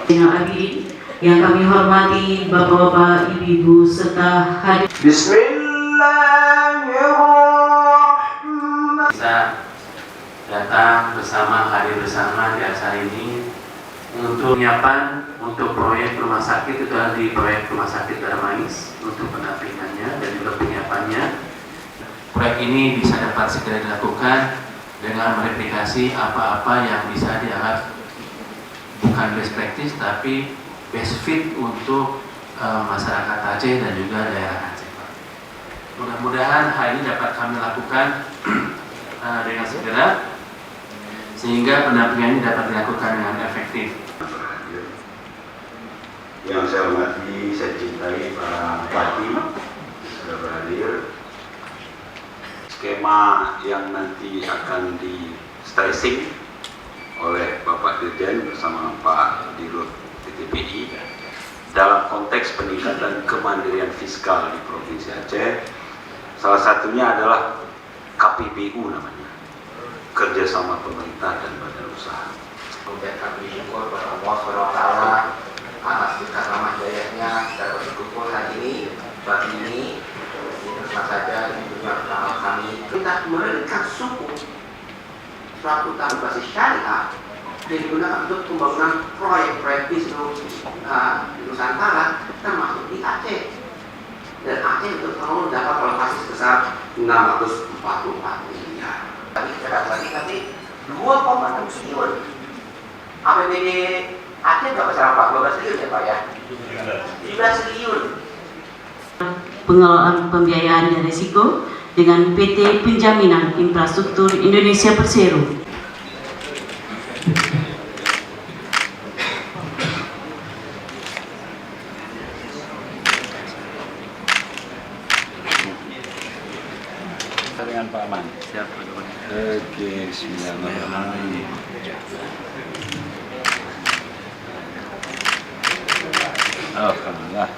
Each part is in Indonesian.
Yang kami hormati Bapak-bapak, Ibu-ibu serta hadirin. Bismillahirrahmanirrahim. Bisa datang bersama, hadir bersama di acara ini untuk penyiapan untuk proyek rumah sakit. Itu adalah di proyek rumah sakit Darmais untuk pendampingannya dan juga penyiapannya. Proyek ini bisa dapat segera dilakukan dengan mereplikasi apa-apa yang bisa dianggap bukan best practice tapi best fit untuk masyarakat Aceh dan juga daerah Aceh. Mudah-mudahan hal ini dapat kami lakukan dengan segera sehingga pendampingan ini dapat dilakukan dengan efektif. Yang saya hormati, saya cintai para bupati sudah berhadir. Skema yang nanti akan di stressing oleh Bapak Dirjen bersama Pak Dirut PTPI dalam konteks peningkatan kemandirian fiskal di Provinsi Aceh. Salah satunya adalah KPBU namanya, kerjasama pemerintah dan badan usaha. Kemudian kami syukur kepada Allah SWT atas berkah rahmat dayanya dapat berkumpul hari ini, pagi ini. Tentu saja tentunya kami kita memberikan suku suatu hutan basis syariah yang digunakan untuk pembangunan proyek-proyek di seluruh Nusantara termasuk di Aceh. Dan Aceh untuk tahun dapat alokasi sebesar 644 miliar. Tadi kita katakan tapi 2,6 triliun. APBD Aceh berapa sekarang Pak? 12 triliun ya Pak ya? 17 triliun. Pengelolaan pembiayaan dan risiko dengan PT Penjaminan Infrastruktur Indonesia Persero. Dengan Pak Aman. Siap, Oke, bismillahirrahmanirrahim. Alhamdulillah.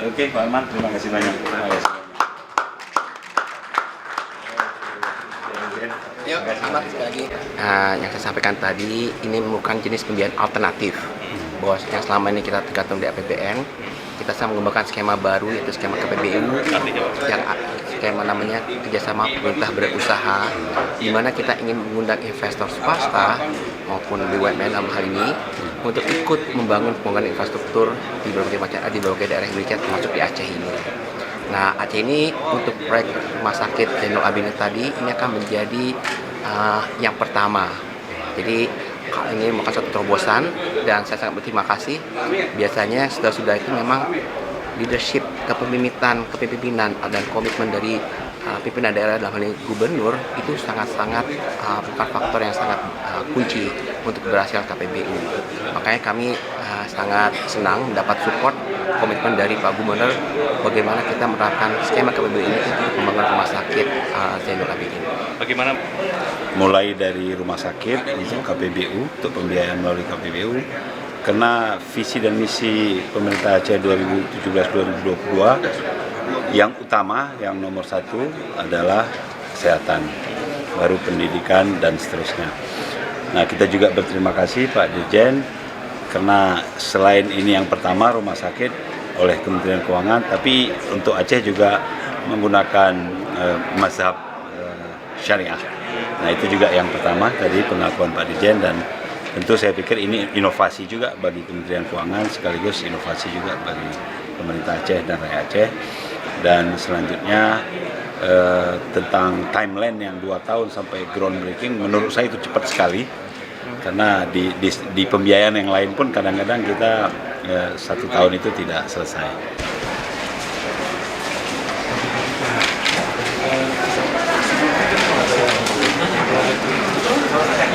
Oke, Pak Arman, terima kasih banyak. Terima kasih. Yang saya sampaikan tadi ini merupakan jenis pembiayaan alternatif bahwa yang selama ini kita tergantung di APBN, kita sedang mengembangkan skema baru yaitu skema KPBU yang skema namanya kerjasama pemerintah berusaha, di mana kita ingin mengundang investor swasta maupun BUMN dalam hal ini untuk ikut membangun pembangunan infrastruktur di berbagai daerah Indonesia termasuk di Aceh ini. Nah, Aceh ini untuk proyek rumah sakit Zainul Abidin tadi ini akan menjadi yang pertama. Jadi ini merupakan suatu terobosan dan saya sangat berterima kasih. Biasanya sudah itu memang leadership, kepemimpinan dan komitmen dari pimpinan daerah dalam hal ini gubernur itu sangat-sangat bukan faktor yang sangat kunci untuk berhasil KPBU. Makanya kami sangat senang mendapat support komitmen dari Pak Gubernur bagaimana kita menerapkan skema KPBU ini untuk pembangunan rumah sakit Zainul Abidin. Bagaimana? Mulai dari rumah sakit untuk KPBU, untuk pembiayaan melalui KPBU, karena visi dan misi pemerintah Aceh 2017-2022 yang utama, yang nomor satu adalah kesehatan, baru pendidikan dan seterusnya. Nah, kita juga berterima kasih Pak Dirjen karena selain ini yang pertama rumah sakit oleh Kementerian Keuangan, tapi untuk Aceh juga menggunakan mazhab syariah. Nah, itu juga yang pertama tadi pengakuan Pak Dirjen, dan tentu saya pikir ini inovasi juga bagi Kementerian Keuangan sekaligus inovasi juga bagi pemerintah Aceh dan rakyat Aceh. Dan selanjutnya tentang timeline yang 2 tahun sampai groundbreaking, menurut saya itu cepat sekali karena di pembiayaan yang lain pun kadang-kadang kita 1 tahun itu tidak selesai.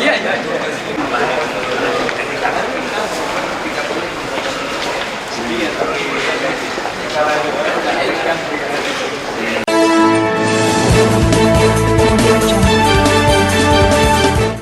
Iya.